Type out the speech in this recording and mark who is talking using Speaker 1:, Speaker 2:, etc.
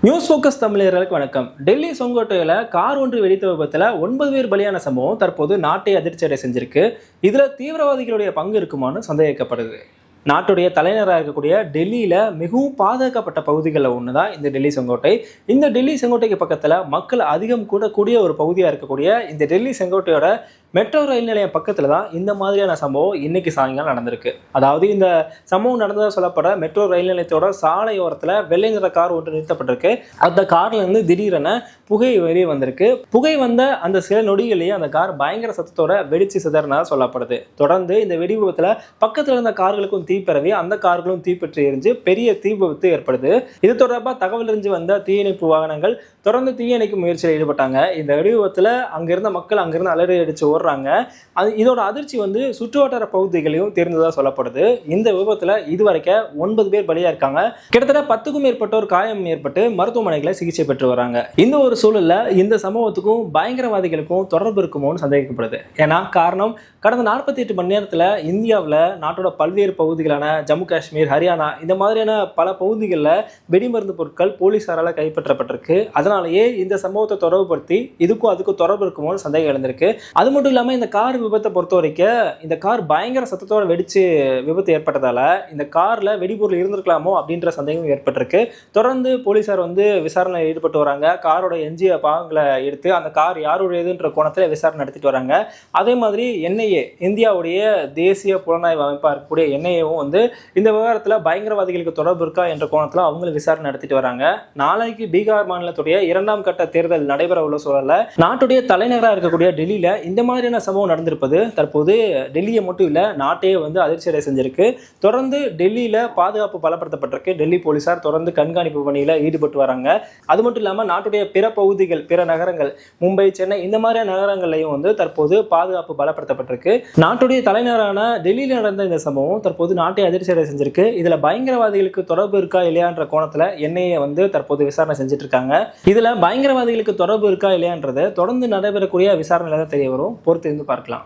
Speaker 1: News focus தமிழர்களுக்கு வணக்கம். டெல்லி செங்கோட்டையில் கார் ஒன்று வெடித்த விபத்தில் 9 பேர் பலியான சம்பவம் தற்போது நாட்டை அதிர்ச்சியடை செஞ்சிருக்கு. இதில் தீவிரவாதிகளுடைய பங்கு இருக்குமான்னு சந்தேகிக்கப்படுது. நாட்டுடைய தலைநகராக இருக்கக்கூடிய டெல்லியில் மிகவும் பாதுகாக்கப்பட்ட பகுதிகளில் ஒன்று தான் இந்த டெல்லி செங்கோட்டை. இந்த டெல்லி செங்கோட்டைக்கு பக்கத்தில் மக்கள் அதிகம் கூடக்கூடிய ஒரு பகுதியாக இருக்கக்கூடிய இந்த டெல்லி செங்கோட்டையோட மெட்ரோ ரயில் நிலையம் பக்கத்தில் தான் இந்த மாதிரியான சம்பவம் இன்னைக்கு சாயங்காலம் நடந்திருக்கு. அதாவது இந்த சம்பவம் நடந்ததாக சொல்லப்படுற மெட்ரோ ரயில் நிலையத்தோட சாலையோரத்தில் வெள்ளை நிற கார் ஒன்று நிறுத்தப்பட்டிருக்கு. அந்த கார்லேருந்து திடீரென புகை வெளியே வந்திருக்கு. புகை வந்த அந்த சில நொடிகளையே அந்த கார் பயங்கர சத்தத்தோட வெடிச்சு சிதறினதாக சொல்லப்படுது. தொடர்ந்து இந்த வெடி விபத்தில் பக்கத்தில் இருந்த கார்களுக்கும் தீப்பரவி அந்த கார்களும் தீப்பற்றி எரிஞ்சு பெரிய தீ விபத்து ஏற்படுது. இது தொடர்பாக தகவல் அறிஞ்சு வந்த தீயணைப்பு வாகனங்கள் தொடர்ந்து தீயணைக்கும் முயற்சியில் ஈடுபட்டாங்க. இந்த வெடி விபத்தில் அங்கிருந்த மக்கள் அங்கிருந்து அலறி அடிச்சு ஓடுறாங்க. இதோட அதிர்ச்சி சுற்றுவட்டார பகுதிகளையும் தெரிந்ததாக சொல்லப்படுது. இந்த விபத்தில் இதுவரைக்கும் 9 பேர் பலியா இருக்காங்க. கிட்டத்தட்ட 10க்கும் மேற்பட்டோர் காயம் ஏற்பட்டு மருத்துவமனைகளை சிகிச்சை பெற்று வராங்க. இந்த ஒரு சூழல்ல இந்த சம்பவத்துக்கும் பயங்கரவாதிகளுக்கும் தொடர்பு இருக்குமோன்னு சந்தேகிக்கப்படுது. ஏன்னா காரணம், கடந்த 48 மணி நேரத்தில் இந்தியாவில் நாட்டோட பல்வேறு பகுதிகளான ஜம்மு காஷ்மீர், ஹரியானா இந்த மாதிரியான பல பகுதிகளில் வெடிமருந்து பொருட்கள் போலீசாரால் கைப்பற்றப்பட்டிருக்கு. அதனாலேயே இந்த சம்பவத்தை தொடர்புபடுத்தி அதுக்கும் தொடர்பு இருக்குமோன்னு சந்தேகம் எழுந்திருக்கு. அது மட்டும் இல்லாமல் இந்த கார் விபத்தை பொறுத்த வரைக்கும் இந்த கார் பயங்கர சத்தத்தோட வெடிச்சு விபத்து ஏற்பட்டதால இந்த கார்ல வெடிபொருள் இருந்திருக்கலாமோ அப்படின்ற சந்தேகம் ஏற்பட்டிருக்கு. தொடர்ந்து போலீசார் விசாரணையில் ஈடுபட்டு வராங்க. காரோட எஞ்சிய பாகங்களை எடுத்து அந்த கார் யாருடையதுன்ற கோணத்தில் விசாரணை நடத்திட்டு வராங்க. அதே மாதிரி என்ஐஏ, இந்தியாவுடைய தேசிய புலனாய்வு அமைப்பாக இருக்கக்கூடிய என்ஐஏவும் இந்த விவகாரத்தில் பயங்கரவாதிகளுக்கு தொடர்பு இருக்கா என்ற கோணத்தில் அவங்களும் விசாரணை நடத்திட்டு வராங்க. நாளைக்கு பீகார் மாநிலத்துடைய 2ஆம் கட்ட தேர்தல் நடைபெற உள்ள சூழல்ல நாட்டுடைய தலைநகராக இருக்கக்கூடிய டெல்லியில இந்த மாதிரியான சம்பவம் நடந்திருப்பது தற்போது டெல்லியை மட்டும் இல்ல நாட்டையே அதிர்ச்சியடை செஞ்சிருக்கு. தொடர்ந்து டெல்லியில பாதுகாப்பு பலப்படுத்தப்பட்டிருக்கு. டெல்லி போலீசார் தொடர்ந்து கண்காணிப்பு பணியில ஈடுபட்டு வராங்க. அது மட்டும் இல்லாம நாட்டுடைய பிற பகுதிகள், பிற நகரங்கள், மும்பை, சென்னை இந்த மாதிரியான நகரங்கள்லையும் தற்போது பாதுகாப்பு பலப்படுத்தப்பட்டிருக்கு. நாட்டுடைய தலைநகரான டெல்லியில நடந்த இந்த சம்பவம் தற்போது நாட்டை அதிர்ச்சியடை செஞ்சிருக்கு. இதுல பயங்கரவாதிகளுக்கு தொடர்பு இருக்கா இல்லையான்ற கோணத்துல என்ஐஏ தற்போது விசாரணை செஞ்சுட்டு இருக்காங்க. இதுல பயங்கரவாதிகளுக்கு தொடர்பு இருக்கா இல்லையான்றது தொடர்ந்து நடைபெறக்கூடிய விசாரணையில தான் தெரிய வரும். பொறுத்து பார்க்கலாம்.